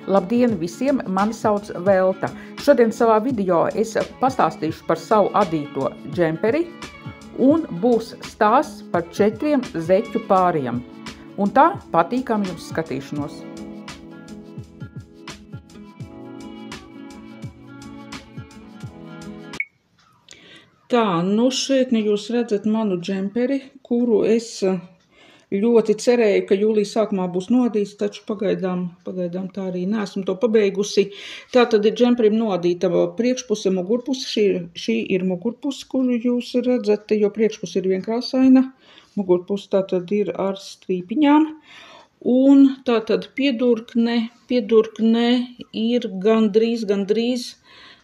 Labdien visiem, mani sauc Velta. Šodien savā video es pastāstīšu par savu adīto džemperi un būs stāsts par 4 zeķu pāriem. Un tā patīkam jums skatīšanos. Tā, šeit jūs redzat manu džemperi, kuru es ļoti cerēju, ka jūlija sākumā būs noadīts, taču pagaidām tā arī neesmu to pabeigusi. Tā tad ir džemperim noadīta priekšpuse, mugurpuse. Šī ir mugurpuse, kuru jūs redzat, jo priekšpuse ir vienkrāsaina. Mugurpuse tā tad ir ar strīpiņām. Un tā tad piedurkne ir gandrīz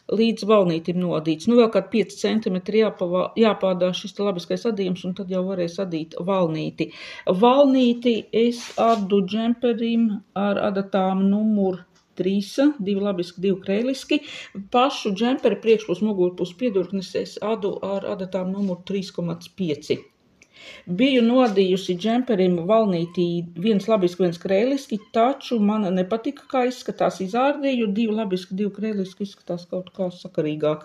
līdz valnītim noadīts. Vēl kādi 5 centimetri jāpādā šis labiskais adījums, un tad jau varēs adīt valnīti. Valnīti es adu džemperim ar adatām numur 3, 2 labiski, 2 krēliski. Pašu džemperi priekšpus mugurpus piedurknes es adu ar adatām numur 3,5. Biju noadījusi džemperim valnītī 1 labiski, 1 krēliski, taču man nepatika, kā izskatās. Izārdīju 2 labiski, 2 krēliski, izskatās kaut kā sakarīgāk.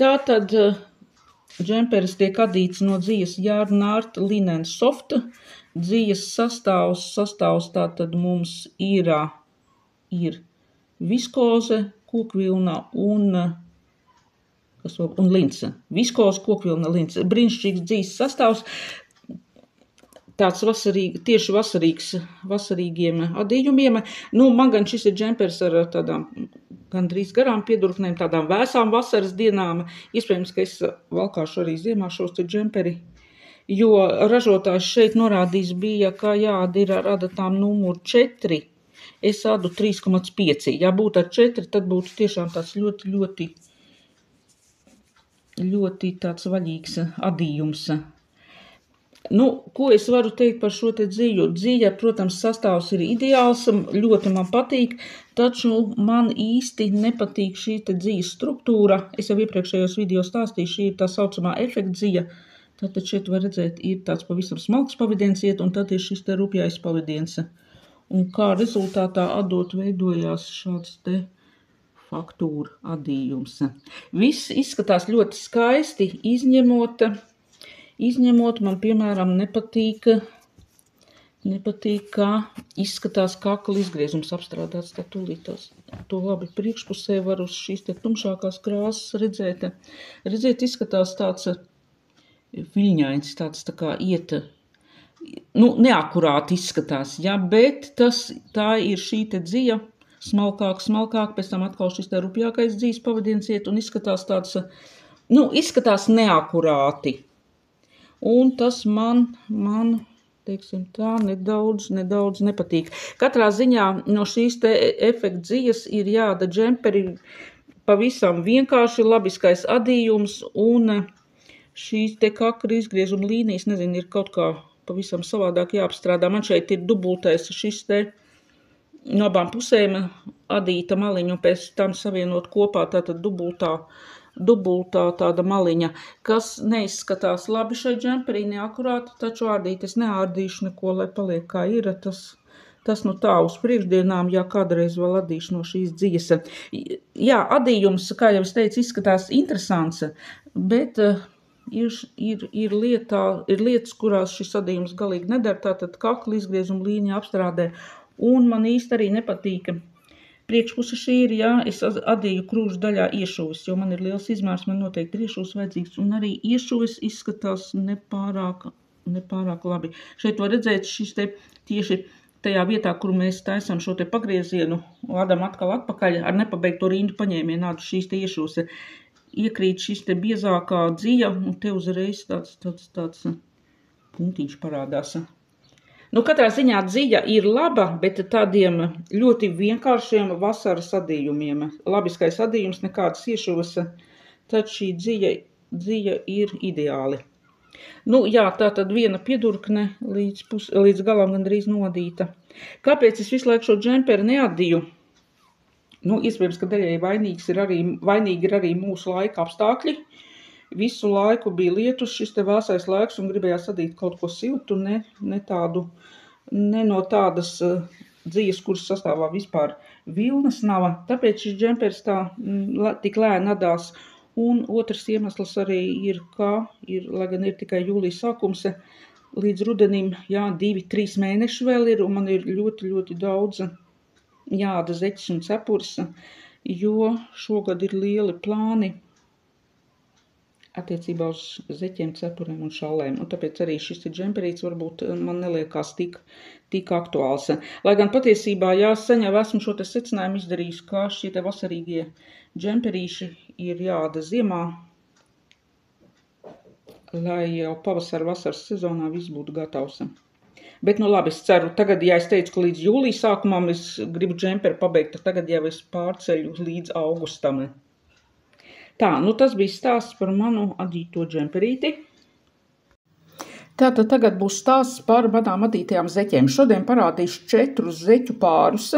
Tātad džemperis tiek adīts no dzijas Yarn Art Linen Soft. Dzijas sastāvs tātad mums ir viskoze, kokvilna un lince. Viskoze, kokvilna, lince. Brīnišķīgs dzijas sastāvs. Tāds tieši vasarīgiem adījumiem. Man gan šis ir džempers ar tādām gandrīz garām piedurknēm, tādām vēsām vasaras dienām. Iespējams, ka es valkāšu arī ziemā šos džemperi, jo ražotājs šeit norādījis bija, ka jāad ir ar adatām numur 4. Es adu 3,5. Ja būtu ar 4, tad būtu tiešām tāds ļoti tāds vaļīgs adījums. Ko es varu teikt par šo te dziju? Dzija, protams, sastāvs ir ideāls, ļoti man patīk, taču man īsti nepatīk šī te dzijas struktūra. Es jau iepriekšējos video stāstīju, šī ir tā saucamā efekta dzija. Tātad šeit var redzēt, ir tāds pavisam smalks pavadiens iet, un tad ir šis te rupjais pavadiens. Un kā rezultātā adot veidojās šāds te faktūra adījums. Viss izskatās ļoti skaisti, izņemot man, piemēram, nepatīk, kā izskatās kakla izgriezums apstrādāts. Tā tūlīt to labi priekšpusē var uz šīs te tumšākās krāsas redzēt. Redziet, izskatās tāds viļņains, tāds tā kā iet, neakurāti izskatās, ja, bet tā ir šī te dzija, smalkāk, pēc tam atkal šis te rupjākais dzijas pavadiens iet un izskatās tāds, izskatās neakurāti. Un tas man, teiksim tā, nedaudz nepatīk. Katrā ziņā no šīs te efekta dzijas ir jāda džemperi pavisam vienkārši labiskais adījums, un šīs te kakra izgriezuma līnijas, nezinu, ir kaut kā pavisam savādāk jāapstrādā. Man šeit ir dubultais šis te no abām pusēm adīta maliņa un pēc tam savienot kopā tātad dubultā tāda maliņa, kas neizskatās labi šai džemperī, neakurāti, taču ārdīt es neārdīšu neko, lai paliek kā ir. Tas tā uz priekšdienām, ja kādreiz vēl adīšu no šīs dzijas. Jā, adījums, kā jau es teicu, izskatās interesants, bet ir lietas, kurās šis adījums galīgi nedara, tātad kakla izgriezuma līnija apstrādē. Un man īsti arī nepatīk priekšpuse šī ir, jā, es adīju krūžu daļā iešuvis, jo man ir liels izmērs, man noteikti ir iešuvis vajadzīgs, un arī iešuvis izskatās nepārāk labi. Šeit var redzēt šis te tieši tajā vietā, kur mēs taisam šo te pagriezienu, adam atkal atpakaļ ar nepabeigto rindu paņēmienu, ādu šīs te iešuvis. Iekrīt šis te biezākā dzija, un te uzreiz tāds punktiņš parādās. Katrā ziņā dzija ir laba, bet tādiem ļoti vienkāršiem vasaras adījumiem. Labiskais adījums, nekādas iešuvas, tad šī dzija ir ideāli. Jā, tā tad viena piedurkne līdz galam gandrīz nodīta. Kāpēc es visu laiku šo džemperi neadīju? Iespējams, ka daļai vainīgi ir arī mūsu laika apstākļi. Visu laiku bija lietus, šis te vēsais laiks, un gribējās adīt kaut ko siltu, ne no tādas dzijas, kuras sastāvā vispār vilnas nav. Tāpēc šis džempers tā tik lēni adās. Un otrs iemesls arī ir, lai gan ir tikai jūlijas sākums, līdz rudenim, 2-3 mēneši vēl ir, un man ir ļoti, ļoti daudz jāda zeķis un cepurs, jo šogad ir lieli plāni attiecībā uz zeķiem, cepuriem un šallēm. Un tāpēc arī šis džemperīts varbūt man neliekās tik aktuāls. Lai gan patiesībā, sen jau esmu šo te secinājumu izdarījis, ka šie te vasarīgie džemperīši ir jāda ziemā, lai jau pavasara vasaras sezonā viss būtu gatavs. Bet, labi, es ceru, tagad, ja es teicu, ka līdz jūlijas sākumam es gribu džemperu pabeigt, tad tagad jau es pārceļu līdz augustam. Tā, tas bija stāsts par manu adīto džemperīti. Tātad tagad būs stāsts par manām adītajām zeķiem. Šodien parādīšu 4 zeķu pārus,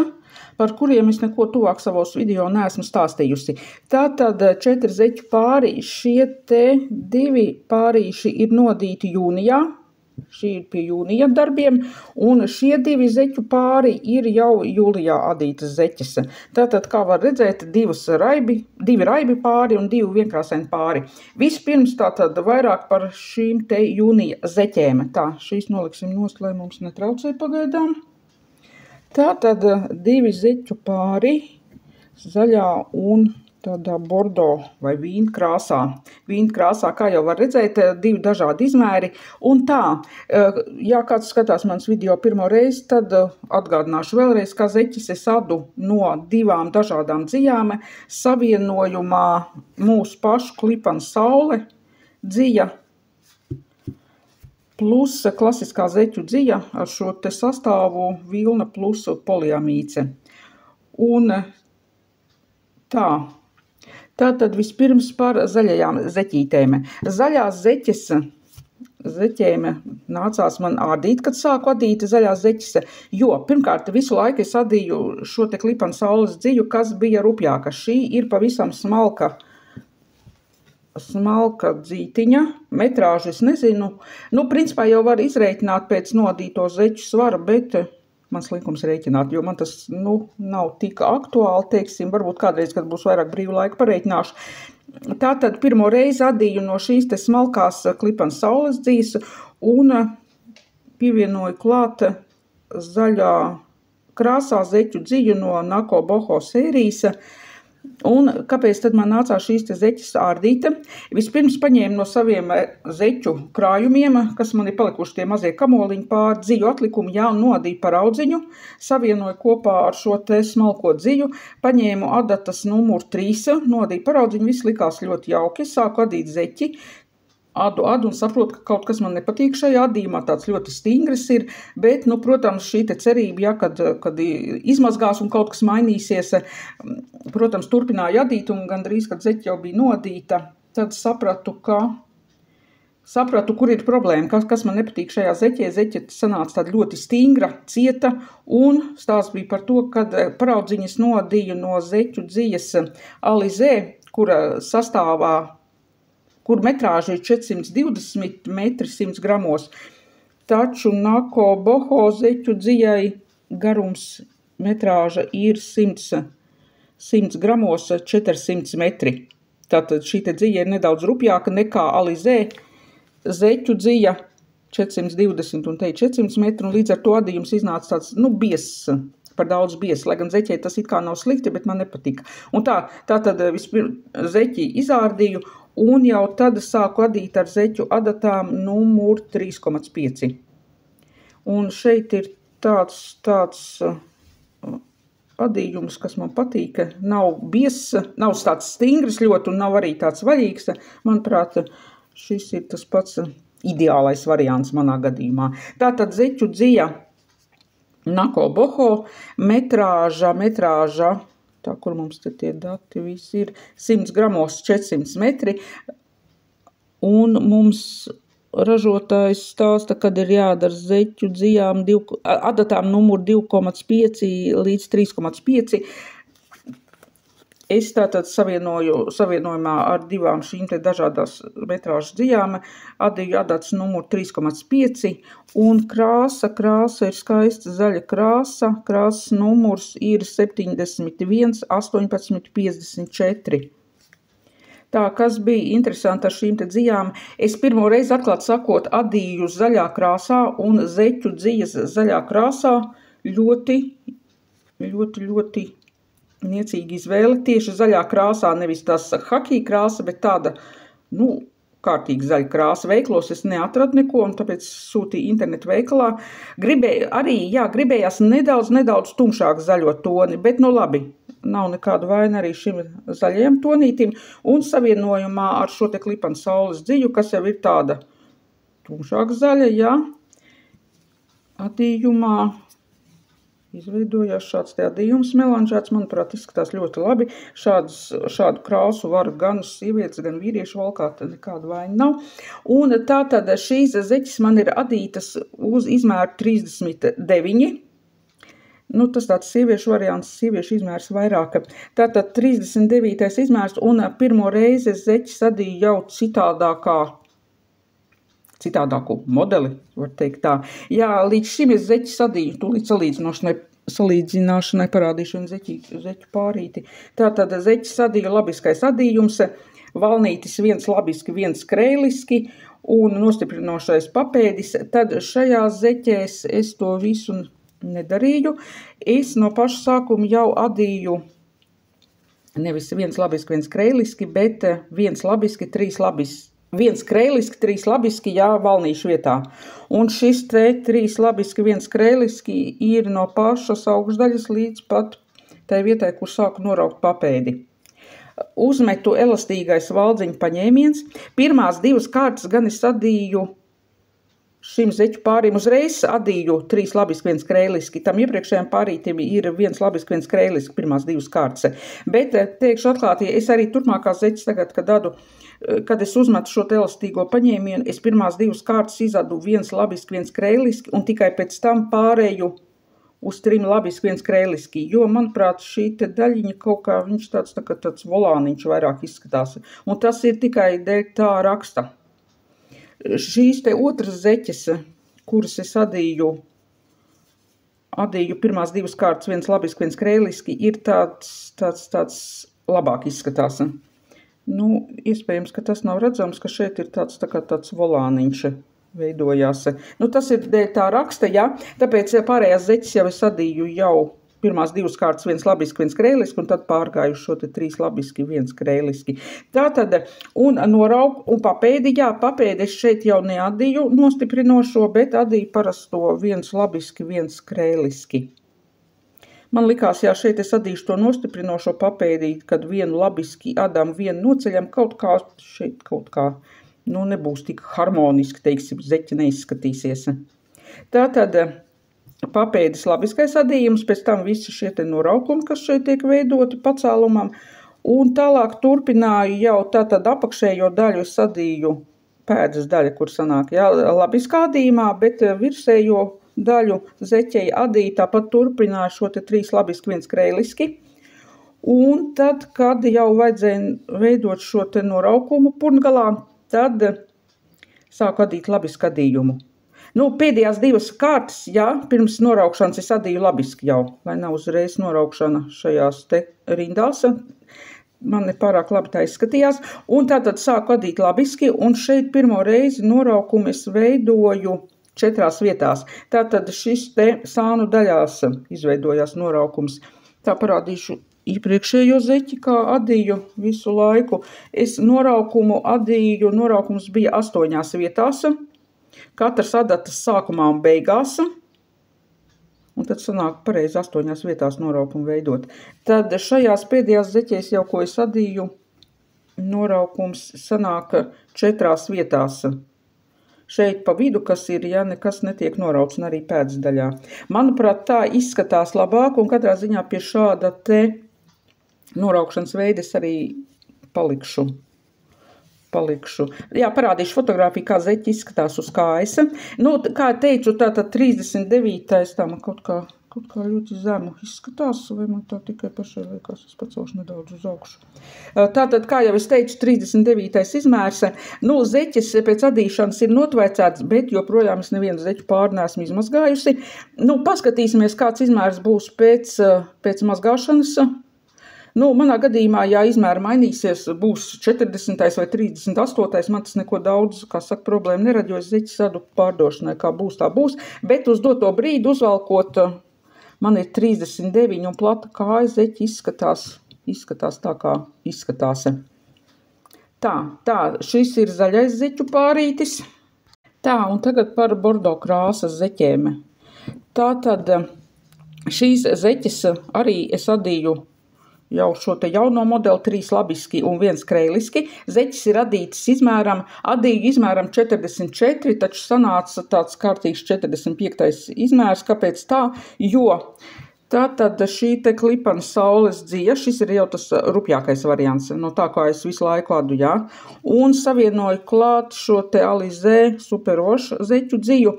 par kuriem es neko tuvāk savos video neesmu stāstījusi. Tātad 4 zeķu pāri, šie te 2 pārīši ir nodīti jūnijā. Šī ir pie jūnija darbiem, un šie 2 zeķu pāri ir jau jūlijā adītas zeķes. Tātad, kā var redzēt, 2 raibi pāri un 2 vienkrāsaini pāri. Vispirms tātad vairāk par šīm te jūnija zeķēm. Tā, šīs noliksim nost, lai mums netraucē pagaidām. Tātad 2 zeķu pāri zaļā un tādā bordo vai vīna krāsā. Vīna krāsā, kā jau var redzēt, 2 dažādi izmēri. Un tā, ja kāds skatās mans video pirmo reizi, tad atgādināšu vēlreiz, ka zeķis es adu no 2 dažādām dzijām. Savienojumā mūsu pašu Klipana saule dzija plus klasiskā zeķu dzija ar šo te sastāvu vilna plus poliamīce. Un tā. Tātad vispirms par zaļajām zeķītēm. Zaļās zeķēm nācās man ādīt, kad sāku adīt zaļās zeķes, jo pirmkārt visu laiku es adīju šo te Klipana saules dziju, kas bija rupjāka. Šī ir pavisam smalka dzītiņa, metrāžu es nezinu. Principā jau var izreikināt pēc nodīto zeķu svara, bet mans likums rēķināt, jo man tas, nav tik aktuāli, teiksim, varbūt kādreiz, kad būs vairāk brīvu laiku pareiķināšu. Tātad pirmo reizi adīju no šīs te smalkās Klipana saules dzijas un pievienoju klāt zaļā krāsā zeķu dziju no Nako Boho sērijas. Un kāpēc tad man nācās šīs te zeķes ārdīt? Vispirms paņēmu no saviem zeķu krājumiem, kas man ir palikuši tie mazie kamoliņi pār dziju atlikumu, un nodīju par audziņu, savienoju kopā ar šo te smalko dziju, paņēmu adatas numuru 3, nodīju par audziņu, viss likās ļoti jauki, sāku adīt zeķi. Adu un saprotu, ka kaut kas man nepatīk šajā adījumā, tāds ļoti stingrs ir, bet, protams, šī te cerība, kad izmazgās un kaut kas mainīsies, protams, turpināju adīt un gandrīz, kad zeķi jau bija nodīta, tad sapratu, kur ir problēma, kas man nepatīk šajā zeķē. Zeķe sanāca tāda ļoti stingra, cieta, un stāsts bija par to, kad paraudziņas nodīju no zeķu dzijas Alizē, kura sastāvā, kur metrāža ir 420 metri 100 gramos. Taču Nako Boho zeķu dzijai garums metrāža ir 100 gramos 400 metri. Tātad šī te dzija ir nedaudz rupjāka nekā Alizē zeķu dzija 420 un te 400 metri, un līdz ar to adījums iznāca tāds, biezs, par daudz biezs, lai gan zeķē tas it kā nav slikti, bet man nepatika. Un tātad vispirms zeķi izārdīju, un jau tad sāku adīt ar zeķu adatām numuru 3,5. Un šeit ir tāds adījums, kas man patīk, nav biezs, nav tāds stingrs ļoti un nav arī tāds vaļīgs. Manuprāt, šis ir tas pats ideālais variants manā gadījumā. Tātad zeķu dzija Nako Boho, metrāža, tā, kur mums te tie dati visi ir, 100 gramos 400 metri, un mums ražotājs stāsta, kad ir jādara zeķu dzijām adatām numuru 2,5 līdz 3,5. Es tātad savienojumā ar divām šīm te dažādās metrāžas dzijām adīju adats numuru 3,5 un krāsa ir skaista zaļa krāsa. Krāsas numurs ir 71 18 54. Tā, kas bija interesanti ar šīm te dzijām, es pirmo reizi atklāt sakot adīju zaļā krāsā un zeķu dzijas zaļā krāsā ļoti niecīga izvēle. Tieši zaļā krāsā, nevis tas hakī krāsa, bet tāda, kārtīgi zaļa krāsa. Veiklos es neatradu neko, un tāpēc sūtīju internetu veikalā. Gribējās nedaudz tumšāk zaļo toni, bet labi. Nav nekāda vaina arī šim zaļajam tonītim, un savienojumā ar šo te klipanu saules dziju, kas jau ir tāda tumšāka zaļa, adījumā izveidojās šāds te adījums melanžēts, manuprāt, izskatās ļoti labi. Šādu krāsu var gan sievietes, gan vīrieši valkāt, nekāda vaina nav. Un tātad šīs zeķis man ir adītas uz izmēru 39. Tas tāds sieviešu variants, sieviešu izmērs vairāk. Tātad 39. izmērs, un pirmo reizi zeķis adīju jau citādāku modeli, var teikt tā. Jā, līdz šim es zeķis adīju, tūlīt salīdzināšanai parādīšu un zeķu pārīti. Tātad zeķis adīju labiskais adījums, valnītis viens labiski, viens kreiliski un nostiprinošais papēdis. Tad šajās zeķēs es to visu nedarīju. Es no paša sākuma jau adīju nevis viens labiski, viens kreiliski, bet viens labiski, trīs labiski. Viens kreiliski, trīs labiski, valnīšu vietā. Un šis te trīs labiski, viens kreiliski ir no pašas augšdaļas līdz pat tai vietai, kur sāku noraukt papēdi. Uzmetu elastīgais valdziņu paņēmiens. Pirmās divas kārtas gan es adīju šim zeķu pārim uzreiz adīju trīs labiski, viens kreiliski. Tam iepriekšējām pārītim ir viens labiski, viens kreiliski, pirmās divas kārtas. Bet, teikšu atklāti, es arī turpmākās zeķis tagad, kad es uzmetu šo elastīgo paņēmienu, es pirmās divas kārtas izadu viens labiski, viens kreiliski, un tikai pēc tam pārēju uz trim labiski, viens kreiliski. Jo, manuprāt, šī te daļiņa kaut kā, viņš tāds volāniņš vairāk izskatās. Un tas ir tikai dēļ tā raksta. Šīs te otras zeķes, kuras es adīju pirmās divas kārtas, viens labiski, viens kreiliski, ir tāds labāk izskatās. Iespējams, ka tas nav redzams, ka šeit ir tāds volāniņš veidojās. Tas ir dēļ tā raksta, tāpēc pārējās zeķes jau es adīju jau pirmās divas kārtas, viens labiski, viens kreiliski, un tad pārgāju šo te trīs labiski, viens kreiliski. Tātad, un papēdi, papēdi es šeit jau neadīju nostiprinošo, bet adīju parasto viens labiski, viens kreiliski. Man likās, šeit es adīšu to nostiprinošo papēdi, kad vienu labiski adam, vienu noceļam, kaut kā, nebūs tik harmoniski, teiksim, zeķi neizskatīsies. Tātad, papēdis labiskais adījums, pēc tam visi šie te noraukumi, kas šeit tiek veidoti pacēlumam, un tālāk turpināju jau tātad apakšējo daļu es adīju pēdas daļa, kur sanāk, labiskā adījumā, bet virsējo daļu zeķei adīju, tāpat turpināju šo te trīs labiski, viens kreiliski, un tad, kad jau vajadzēja veidot šo te noraukumu purngalā, tad sāku adīt labisku adījumu. Pēdējās divas kārtas, pirms noraukšanas es adīju labiski jau, lai nav uzreiz noraukšana šajās te rindās. Man nepārāk labi tā izskatījās. Un tātad sāku adīt labiski, un šeit pirmo reizi noraukumu es veidoju 4 vietās. Tātad šis te sānu daļās izveidojās noraukums. Tā parādīšu iepriekšējo zeķi, kā adīju visu laiku. Es noraukums bija 8 vietās. Katras adatas sākumā un beigās, un tad sanāk pareizi 8 vietās noraukumu veidot. Tad šajās pēdējās zeķēs jau, ko es adīju, noraukums sanāk 4 vietās. Šeit pa vidu, kas ir, nekas netiek norauts, un arī pēdas daļā. Manuprāt, tā izskatās labāk, un katrā ziņā pie šāda te noraukšanas veida es arī palikšu. Parādīšu fotogrāfiju, kā zeķi izskatās uz kājas. Kā teicu, tātad 39. tā man kaut kā kaut kā ļoti zemu izskatās, vai man tā tikai pašai liekas, es pacelšu nedaudz uz augšu. Tātad, kā jau es teicu, 39. izmērs, zeķes pēc adīšanas ir notvaicētas, bet joprojām es nevienu zeķu pāri neesmu izmazgājusi. Paskatīsimies, kāds izmērs būs pēc mazgāšanas. Manā gadījumā, ja izmēri mainīsies, būs 40. vai 38. Man tas neko daudz, kā saka, problēma nerad, jo es zeķi sadu pārdošanai, kā būs, tā būs. Bet uz doto brīdi uzvalkot, man ir 39 un plata kāja zeķi izskatās tā, kā izskatās. Tā, šis ir zaļais zeķu pārītis. Tā, un tagad par bordo krāsas zeķēm. Tātad šīs zeķes arī es adīju jau šo te jauno modeli, 3 labiski un 1 kreiliski. Zeķis ir adītas adīju izmēram 44, taču sanāca tāds kārtīgs 45. izmērs. Kāpēc tā? Jo tātad šī te klipana saules dzija, šis ir jau tas rupjākais variants, no tā kā es visu laiku adu, jā. Un savienoju klāt šo te Alizé superošu zeķu dziju,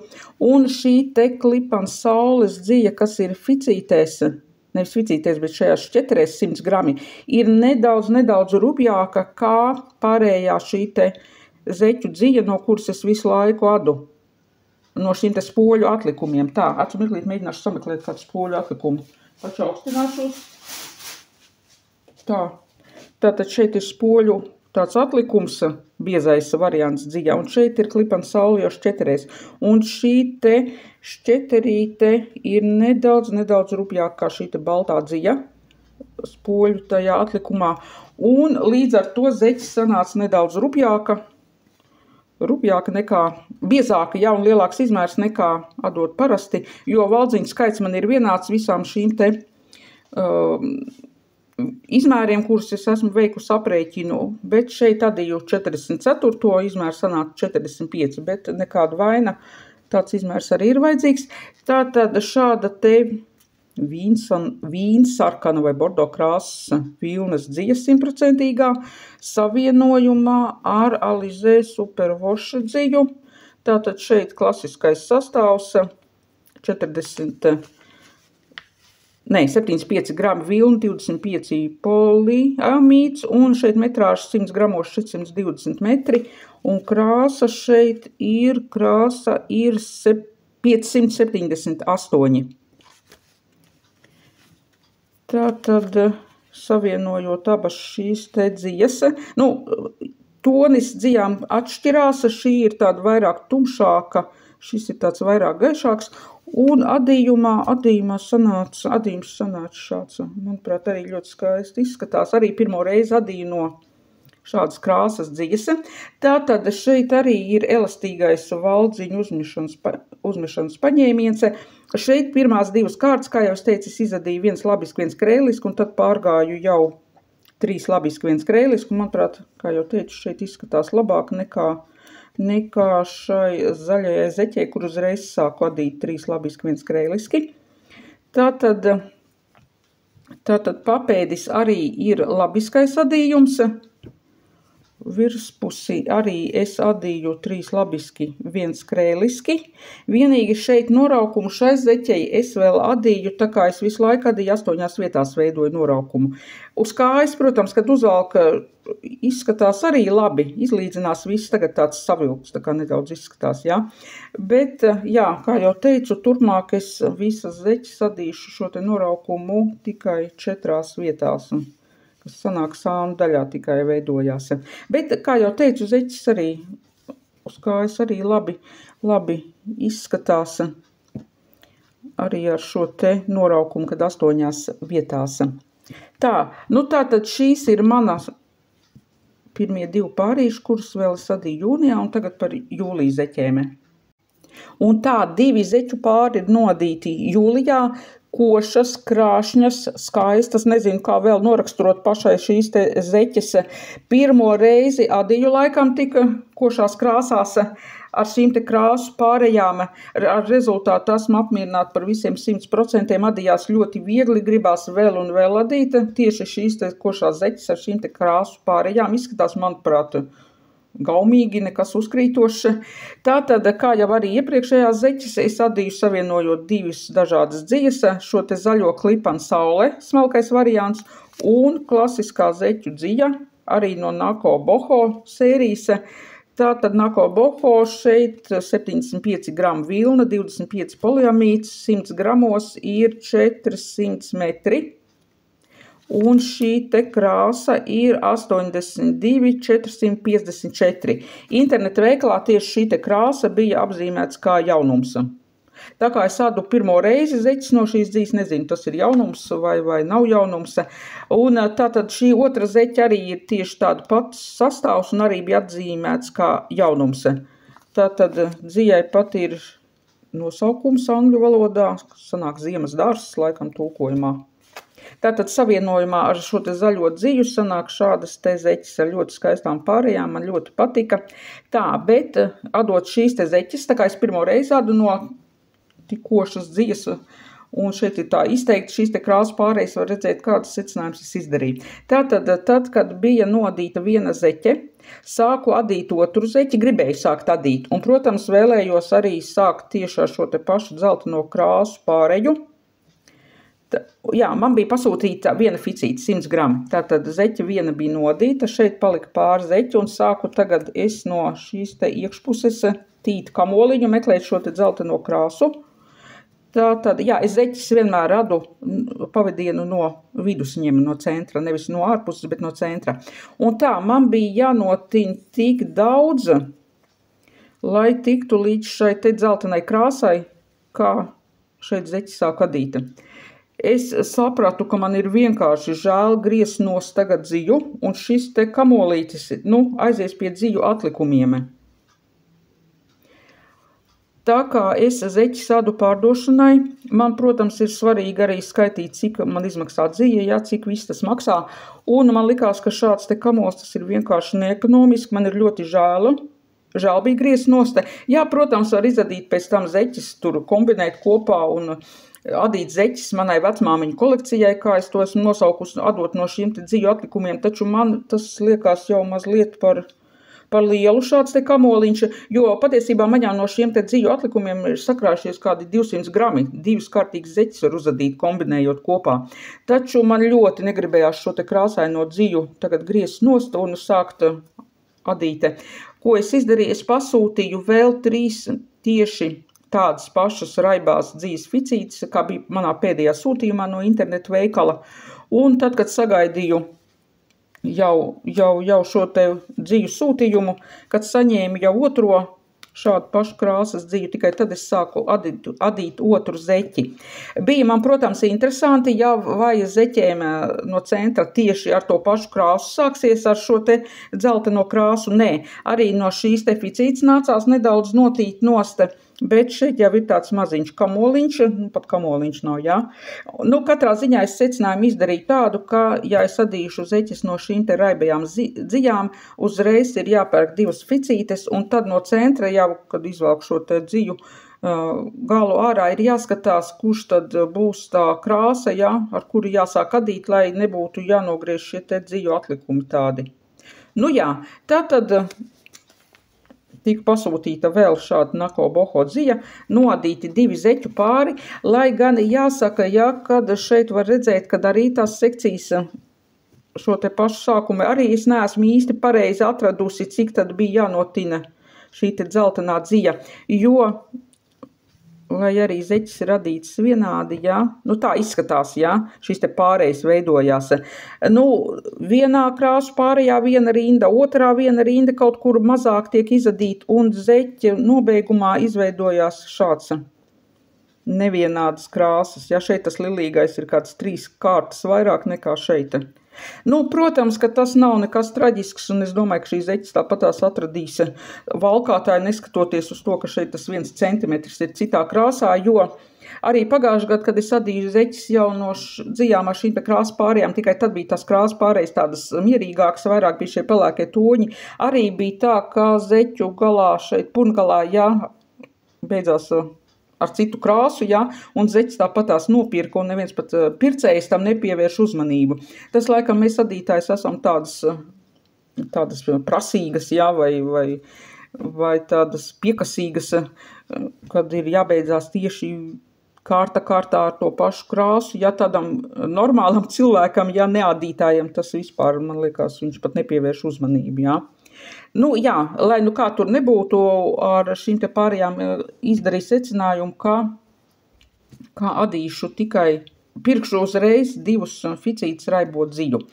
un šī te klipana saules dzija, kas ir ficītēs, nevis ficīties, bet šajās 400 grami, ir nedaudz rupjāka kā pārējā šī te zeķu dzija, no kuras es visu laiku adu. No šīm te spoļu atlikumiem. Tā, atsumirklīt mēģināšu sameklēt kādu spoļu atlikumu. Paču augstināšos. Tā. Tātad šeit ir spoļu tāds atlikums, biezais variants dzijā, un šeit ir klipana saule jau šķeterēs. Un šī te šķeterīte ir nedaudz rupjāka kā šī te baltā dzija spoļu tajā atlikumā. Un līdz ar to zeķis sanāca nedaudz rupjāka nekā, biezāka, ja un lielāks izmērs nekā adot parasti, jo valdziņu skaits man ir vienāds visām šīm te izmēriem, kurus es esmu veikusi aprēķinu, bet šeit adīju 44. izmēru sanāk 45, bet nekāda vaina, tāds izmērs arī ir vajadzīgs. Tātad šāda te vīnsarkana vai bordo krāsas vilnas dzija 100% savienojumā ar Alizé supervoša dziju. Tātad šeit klasiskais sastāvs 75 grami vilna, 25 poliamīds, un šeit metrāžas 100 gramos 420 metri, un krāsa šeit ir 578. Tātad, savienojot abas šīs te dzijas, tonis dzijām atšķirās, šī ir tāda vairāk tumšāka, šis ir tāds vairāk gaišāks, un adījums sanāca šāds, manuprāt, arī ļoti skaisti izskatās. Arī pirmo reizi adīju no šādas krāsas dzijas. Tātad šeit arī ir elastīgais valdziņu uzmešanas paņēmiens. Šeit pirmās 2 kārtas, kā jau es teicu, es izadīju 1 labiski, 1 kreiliski, un tad pārgāju jau 3 labiski, 1 kreiliski. Manuprāt, kā jau teicu, šeit izskatās labāk nekā šai zaļajai zeķei, kur uzreiz sāku adīt 3 labiski, 1 kreiliski. Tātad papēdis arī ir labiskais adījums. Virspusi arī es adīju 3 labiski, 1 kreiliski. Vienīgi šeit noraukumu šai zeķei es vēl adīju, tā kā es visu laiku adīju 8 vietās veidoju noraukumu. Uz kājas, protams, kad uzvalk, izskatās arī labi, izlīdzinās viss, tagad tāds savilks, tā kā nedaudz izskatās, jā. Bet, jā, kā jau teicu, turpmāk es visas zeķes adīšu šo te noraukumu tikai 4 vietās, kas sanāk sānu daļā tikai veidojās. Bet, kā jau teicu, zeķis arī uz kājas arī labi izskatās arī ar šo te noraukumu, kad 8 vietās. Tātad šīs ir manas pirmie 2 pārīši, kurus vēl es adīju jūnijā, un tagad par jūlija zeķēm. Un tā 2 zeķu pāri ir nodīti jūlijā, košas, krāšņas, skaistas, nezinu, kā vēl noraksturot pašai šīs te zeķes. Pirmo reizi adīju laikam tika košās krāsās ar šīm te krāsu pārējām. Ar rezultātu esmu apmierināta par visiem 100%, adījās ļoti viegli, gribās vēl un vēl adīt. Tieši šīs te košās zeķes ar šīm te krāsu pārējām izskatās, manuprāt, gaumīgi, nekas uzkrītošs. Tātad, kā jau arī iepriekšējās zeķes, es adīju savienojot divas dažādas dzijas, šo te zaļo klipanu saule, smalkais variants, un klasiskā zeķu dzija, arī no Nako Boho sērijas. Tātad Nako Boho šeit 75 gramu vilna, 25 poliamīds, 100 gramos ir 400 metri. Un šī te krāsa ir 82 454. Interneta veikalā tieši šī te krāsa bija apzīmēts kā jaunums. Tā kā es ādu pirmo reizi zeķis no šīs dzīs, nezinu, tas ir jaunums vai nav jaunums. Un tātad šī otra zeķa arī ir tieši tāda pats sastāvs un arī bija atzīmēts kā jaunums. Tātad dzijai pat ir nosaukums angļu valodā, sanāk ziemas dārzs, laikam tulkojumā. Tātad savienojumā ar šo te zaļo dziju sanāk šādas te zeķes ar ļoti skaistām pārējām, man ļoti patika. Tā, bet adot šīs te zeķes, tā kā es pirmo reizi adu no tik košas dzijas, un šeit ir tā izteikti šīs te krāsu pārējas, var redzēt, kādas secinājumus es izdarīju. Tātad, tad, kad bija nodīta viena zeķe, sāku adīt otru zeķi, gribēju sākt adīt, un, protams, vēlējos arī sākt tieši ar šo te pašu dzelteno krāsu pārēju. Jā, man bija pasūtīta viena ficīta, 100 grami. Tātad zeķa viena bija nodīta, šeit palika pāri zeķi un sāku tagad es no šīs te iekšpuses tīt kamoliņu, meklēt šo te dzelteno krāsu. Tātad, jā, es zeķis vienmēr radu pavadienu no vidus ņemu, no centra, nevis no ārpuses, bet no centra. Un tā, man bija jānotiņ tik daudz, lai tiktu līdz šai te dzeltenai krāsai, kā šeit zeķis sāk adīta. Es sapratu, ka man ir vienkārši žēl griezt nost tagad dziju, un šis te kamolītis, aizies pie dziju atlikumiem. Tā kā es zeķis ādu pārdošanai, man, protams, ir svarīgi arī skaitīt, cik man izmaksā dzija, jā, cik viss tas maksā, un man likās, ka šāds te kamols tas ir vienkārši neekonomiski, man ir ļoti žēl bija griezt nost. Jā, protams, var izadīt pēc tam zeķis, tur kombinēt kopā un adīt zeķis manai vecmāmiņu kolekcijai, kā es to esmu nosaukusi, adot no šiem te dziju atlikumiem, taču man tas liekas jau mazliet par lielu šāds te kamoliņš, jo patiesībā maņā no šiem te dziju atlikumiem ir sakrājušies kādi 200 grami, divas kārtīgas zeķis var uzadīt, kombinējot kopā. Taču man ļoti negribējās šo te krāsaino dziju tagad griezt nost un sākt adīt. Ko es izdarīju? Es pasūtīju vēl 3 tieši tādas pašas raibās dzijas ficītes, kā bija manā pēdējā sūtījumā no internetu veikala. Un tad, kad sagaidīju jau šo te dziju sūtījumu, kad saņēmu jau otro šādu pašu krāsas dziju, tikai tad es sāku adīt otru zeķi. Bija man, protams, interesanti, ja vai zeķēm no centra tieši ar to pašu krāsu sāksies ar šo te dzelteno krāsu. Nē, arī no šīs te ficītes nācās nedaudz notīt nost, bet šeit jau ir tāds maziņš kamoliņš, pat kamoliņš nav, jā. Katrā ziņā es secinājumu izdarīju tādu, ka, ja es adīšu zeķes no šīm te raibajām dzijām, uzreiz ir jāpērk 2 ficītes, un tad no centra jau, kad izvelku šo te dziju galu ārā, ir jāskatās, kurš tad būs tā krāsa, jā, ar kuru jāsāk adīt, lai nebūtu jānogriež šie te dziju atlikumi tādi. Jā, tātad tika pasūtīta vēl šāda Nako Boho dzija, noadīti 2 zeķu pāri, lai gan jāsaka, ja, kad šeit var redzēt, kad arī tās sekcijas šo te pašu sākumu arī es neesmu īsti pareizi atradusi, cik tad bija jānotina šī te dzeltenā dzija, jo, lai arī zeķis ir radīts vienādi, jā, tā izskatās, jā, šis te pārējais veidojās. Vienā krāsu pārējā viena rinda, otrā viena rinda kaut kur mazāk tiek izadīt, un zeķa nobeigumā izveidojās šāds nevienādas krāsas. Jā, šeit tas lilīgais ir kāds 3 kārtas vairāk nekā šeit. Protams, ka tas nav nekas traģisks, un es domāju, ka šī zeķis tāpatās atradīs valkātāji, neskatoties uz to, ka šeit tas 1 centimetrs ir citā krāsā, jo arī pagājušajā gadā, kad es adīju zeķis jau no dzijām ar šīm te krāsu pārējām, tikai tad bija tās krāsu pārējas tādas mierīgākas, vairāk bija šie pelēkie toņi. Arī bija tā, ka zeķu galā šeit purngalā, jā, beidzās ar citu krāsu, jā, un zeķis tāpatās nopirka, un neviens pat pircējs tam nepievērš uzmanību. Tas, laikam, mēs adītājs esam tādas tādas prasīgas, jā, vai tādas piekasīgas, kad ir jābeidzās tieši kārtā ar to pašu krāsu. Ja tādam normālam cilvēkam, ja neādītājam, tas vispār, man liekas, viņš pat nepievērš uzmanību, jā. Nu, jā, lai nu kā tur nebūtu, ar šīm te pārējām izdarīja secinājumu, kā adīšu tikai pirkšu uzreiz 2 ficītes raibot ziļu.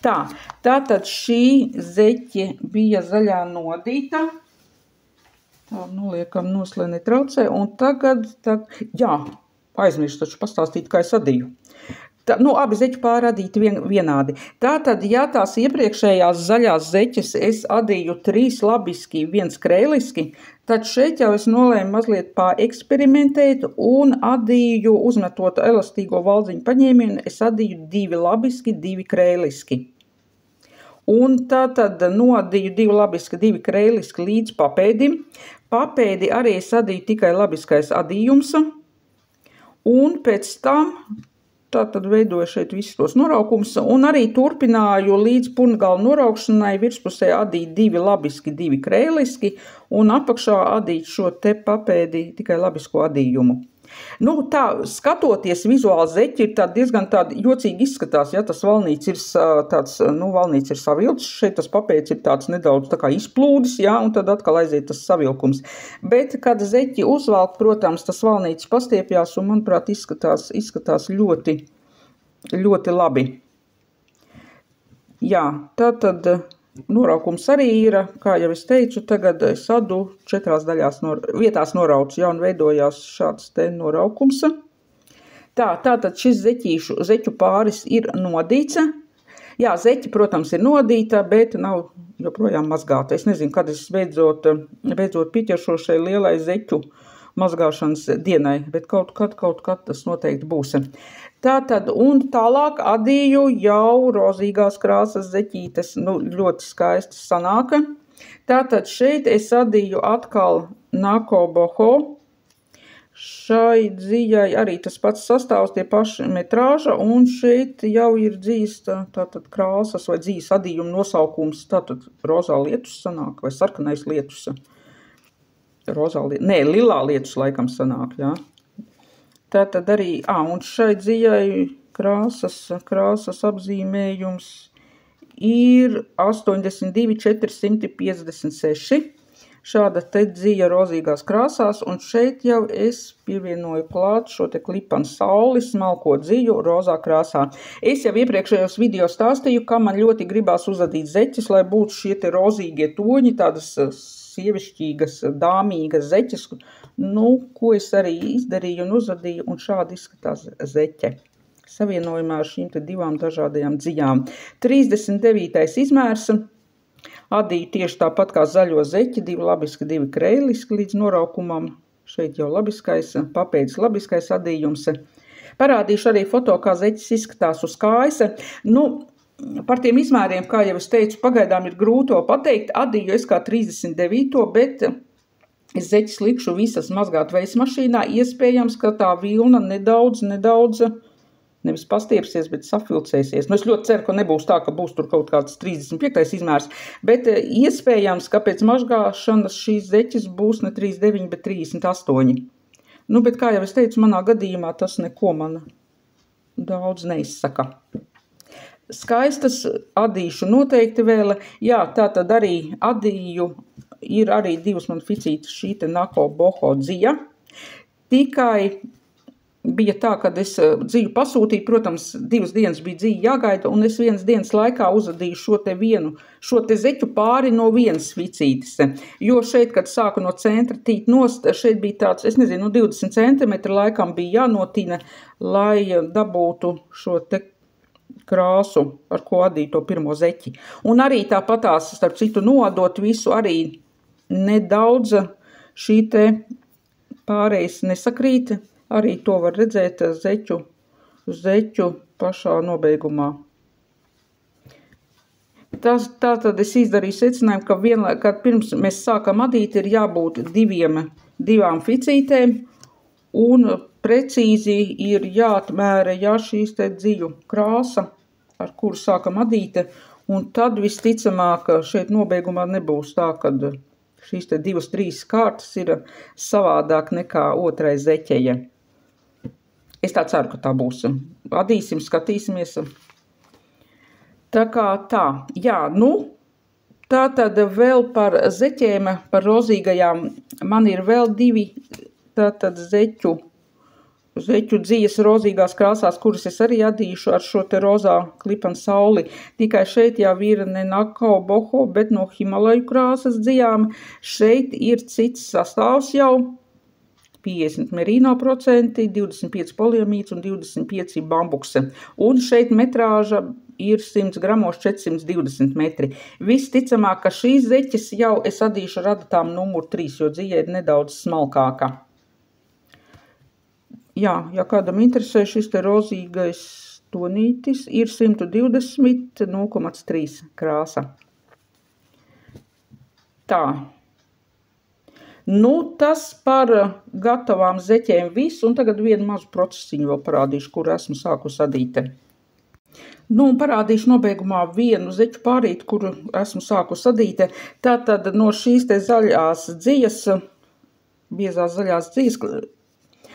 Tātad šī zeķe bija zaļā nodīta. Tā, noliekam nos, lai netraucē. Un tagad, jā, aizmirstu taču pastāstīt, kā es adīju. Abi zeķu pāri adīti vienādi. Tātad, ja tās iepriekšējās zaļās zeķes es adīju 3 labiski, 1 kreiliski, tad šeit jau es nolēmu mazliet paeksperimentēt un adīju, uzmetot elastīgo valdziņu paņēmienu, es adīju 2 labiski, 2 kreiliski. Un tātad nodīju 2 labiski, 2 kreiliski līdz papēdim. Papēdi arī es adīju tikai labiskais adījums. Un pēc tam tātad veidoju šeit visus tos noraukumus un arī turpināju līdz purngala noraukšanai virspusē adīt 2 labiski, 2 kreiliski un apakšā adīt šo te papēdi tikai labisko adījumu. Nu, tā, skatoties vizuāli zeķi ir diezgan jocīgi izskatās, ja tas valnīts ir tāds, valnīts ir savilts, šeit tas papēds ir tāds nedaudz tā kā izplūdis, ja, un tad atkal aiziet tas savilkums. Bet, kad zeķi uzvalk, protams, tas valnīts pastiepjās un, manuprāt, izskatās ļoti, ļoti labi. Jā, tātad noraukums arī ir, kā jau es teicu, tagad es adu 4 daļās vietās noraucu, ja, un veidojās šāds te noraukums. Tātad šis zeķu pāris ir nodīts. Jā, zeķi, protams, ir nodīta, bet nav joprojām mazgāta. Es nezinu, kad es beidzot pieķeršos šai lielai zeķu mazgāšanas dienai, bet kaut kad tas noteikti būs. Tātad, un tālāk adīju jau rozīgās krāsas zeķītes, ļoti skaistas sanāka. Tātad šeit es adīju atkal Nako Boho. Šai dzijai arī tas pats sastāvs, tie paši metrāža, un šeit jau ir dzijas tātad krāsas vai dzijas adījuma nosaukums, tātad rozā lietus sanāk, vai sarkanais lietus. Lilā lietus laikam sanāk, jā. Tātad arī, un šai dzijai krāsas apzīmējums ir 82 456. Šāda te dzija rozīgās krāsās, un šeit jau es pievienoju klāt šo te klipanu sauli, smalko dziju rozā krāsā. Es jau iepriekšējos video stāstīju, ka man ļoti gribās uzadīt zeķes, lai būtu šie te rozīgie toņi, tādas sievišķīgas, dāmīgas zeķes, ko es arī izdarīju un uzadīju, un šādi izskatās zeķe. Savienojumā ar šīm te 2 dažādajām dzijām. 39. izmērs. Adīju tieši tāpat kā zaļo zeķi, 2 labiski, 2 kreiliski līdz noraukumam. Šeit jau labiskais, papēdis labiskais adījums. Parādīšu arī foto, kā zeķis izskatās uz kājas. Par tiem izmēriem, kā jau es teicu, pagaidām ir grūto pateikt. Adīju es kā 39, bet es zeķis likšu visas mazgāt veismašīnā. Iespējams, ka tā vilna nedaudz, nevis pastiepsies, bet safilcēsies. Es ļoti ceru, ka nebūs tā, ka būs tur kaut kāds 35. izmērs, bet iespējams, ka pēc mazgāšanas šīs zeķis būs ne 39, bet 38. Bet kā jau es teicu, manā gadījumā tas neko man daudz neizsaka. Skaistas adīšu noteikti vēl. Jā, tā tad arī adīju, ir arī 2 man ficītas šī te Nako Boho dzija. Tikai bija tā, kad es dziju pasūtīju, protams, 2 dienas bija dzija jāgaida, un es 1 dienas laikā uzadīju šo te zeķu pāri no 1 ficītes. Jo šeit, kad sāku no centra tīt nost, šeit bija tāds, 20 centimetri laikam bija jānotina, lai dabūtu šo te krāsu, ar ko adīju to pirmo zeķi. Un arī tāpatās, starp citu, nodot visu arī nedaudz šī te pārējais nesakrīt. Arī to var redzēt zeķu pašā nobeigumā. Tātad es izdarīju secinājumu, ka pirms mēs sākam adīt, ir jābūt 2 ficītēm, un precīzi ir jāatmēra šīs te dziju krāsa, ar kuru sākam adīt, Un tad visticamāk, ka šeit nobeigumā nebūs tā, kad šīs te 2-3 kārtas ir savādāk nekā otrai zeķeja. Es tā ceru, ka tā būs. Adīsim, skatīsimies. Tā kā tā. Jā, nu, tā tad vēl par zeķēm, par rozīgajām. Man ir vēl 2 tātad zeķu dzijas rozīgās krāsās, kuras es arī adīšu ar šo te rozā Clip & Sauli. Tikai šeit jau ir ne Nakao Boho, bet no Himalaju krāsas dzijām. Šeit ir cits sastāvs jau. 50 merino procenti, 25 poliamīds un 25 bambukse. Un šeit metrāža ir 100 gramos 420 metri. Visticamāk, ka šīs zeķes jau es adīšu ar adatām numur 3, jo dzija ir nedaudz smalkāka. Jā, ja kādam interesē šis te rozīgais tonītis, ir 120 0,3 krāsa. Tā. Nu, tas par gatavām zeķēm viss, un tagad vienu mazu procesiņu vēl parādīšu, kur esmu sākus adīt. Nu, un parādīšu nobeigumā vienu zeķu pārīti, kuru esmu sākus adīt. Tātad no šīs te zaļās dzijas, biezās zaļās dzijas,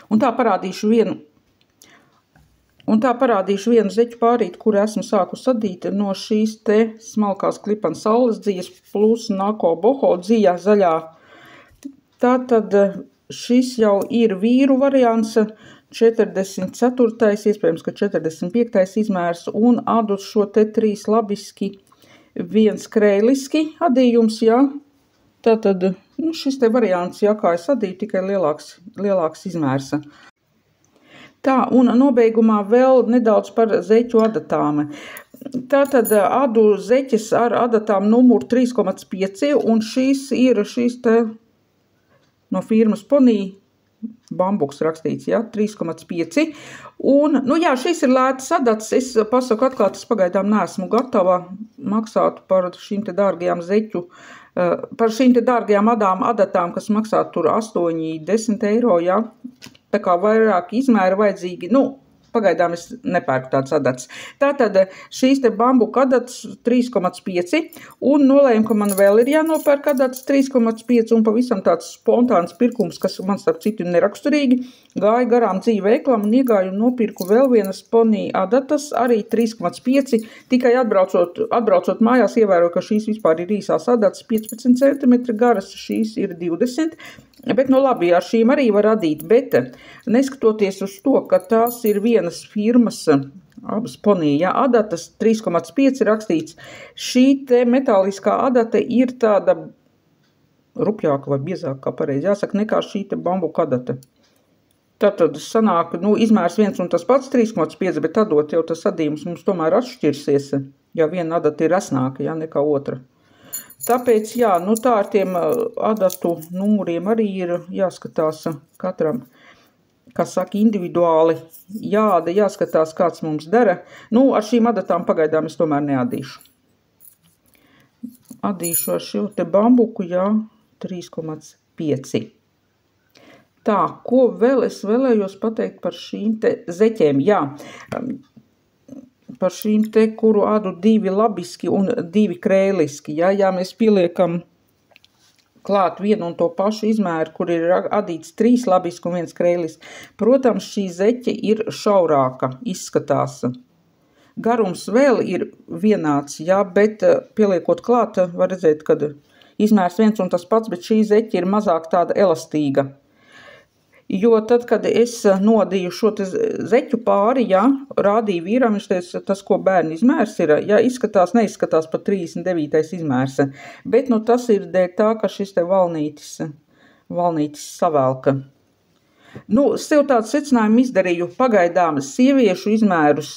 un tā parādīšu vienu zeķu pārīti, kuru esmu sākus adīt no šīs te smalkās Clip & Saules dzijas plus Nakao Boho dzija zaļā. Tātad šis jau ir vīru variants, 44. iespējams, ka 45. izmērs, un adu šo te 3 labiski, 1 kreiliski adījums, jā. Tātad, nu, šis te variants, jā, kā es adīju, tikai lielāks izmērs. Tā, un nobeigumā vēl nedaudz par zeķu adatām. Tātad adu zeķes ar adatām numuru 3,5, un šīs ir te no firmas Ponī, bambuks rakstīts, jā, 3,5. Un, nu jā, šis ir lētas adats. Es pasaku atklāt, es pagaidām neesmu gatava maksāt par šīm te dārgajām zeķu, par šīm te dārgajām adatām, kas maksā tur 8–10 eiro, jā. Tā kā vairāk izmēra vajadzīgi, nu, pagaidām es nepērku tāds adats. Tātad šīs te bambuka adats 3,5 un nolēmu, ka man vēl ir jānopērk adats 3,5 un pavisam tāds spontāns pirkums, kas man starp citu neraksturīgi. Gāju garām dzīvi veiklam un iegāju un nopirku vēl vienas Ponī adatas, arī 3,5. Tikai atbraucot mājās ievēroju, ka šīs vispār ir īsās adats 15 cm garas, šīs ir 20. Bet, nu labi, ar šīm arī var adīt, bet neskatoties uz to, ka tās ir vienas firmas, abas Ponī, ja, adatas 3,5 rakstīts, šī te metāliskā adata ir tāda rupjāka vai biezāka, kā pareizi jāsaka, nekā šī te bambuka adata. Tātad sanāk, nu, izmērs viens un tas pats 3,5, bet adot jau tas adījums mums tomēr atšķirsies, ja viena adata ir resnāka, ja, nekā otra. Tāpēc, jā, nu tā ar tiem adatu numuriem arī ir jāskatās katram, kā saka, individuāli. Jāskatās, kāds mums dara. Nu, ar šīm adatām pagaidām es tomēr neadīšu. Adīšu ar šo te bambuku, jā, 3,5. Tā, ko vēl es vēlējos pateikt par šīm te zeķēm? Jā, par šīm te, kuru adu 2 labiski un 2 krēliski. Ja mēs pieliekam klāt vienu un to pašu izmēru, kur ir adīts 3 labiski un 1 krēliski, protams, šī zeķe ir šaurāka, izskatās. Garums vēl ir vienāds, jā, bet pieliekot klāt, var redzēt, ka izmērs viens un tas pats, bet šī zeķe ir mazāk tāda elastīga. Jo tad, kad es nodīju šo te zeķu pāri, jā, rādīju vīram, viņš teica, tas, ko bērni izmērs ir, jā, neizskatās pat 39. izmērs. Bet, nu, tas ir dēļ tā, ka šis te valnītis savelka. Nu, sev tādu secinājumu izdarīju pagaidām sieviešu izmērus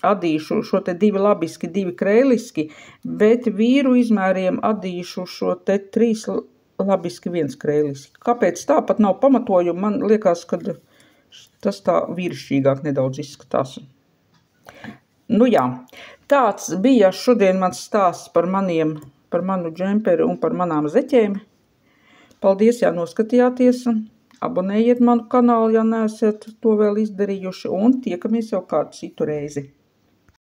adīšu šo te 2 labiski, 2 krēliski, bet vīru izmēriem adīšu šo te 3 labiski 1 krēliski. Kāpēc tā pat nav pamatojuma? Man liekas, ka tas tā vīrišķīgāk nedaudz izskatās. Nu jā, tāds bija šodien mans stāsts par manu džemperi un par manām zeķēm. Paldies, ja noskatījāties. Abonējiet manu kanālu, ja neesat to vēl izdarījuši, un tiekamies jau kādu citu reizi.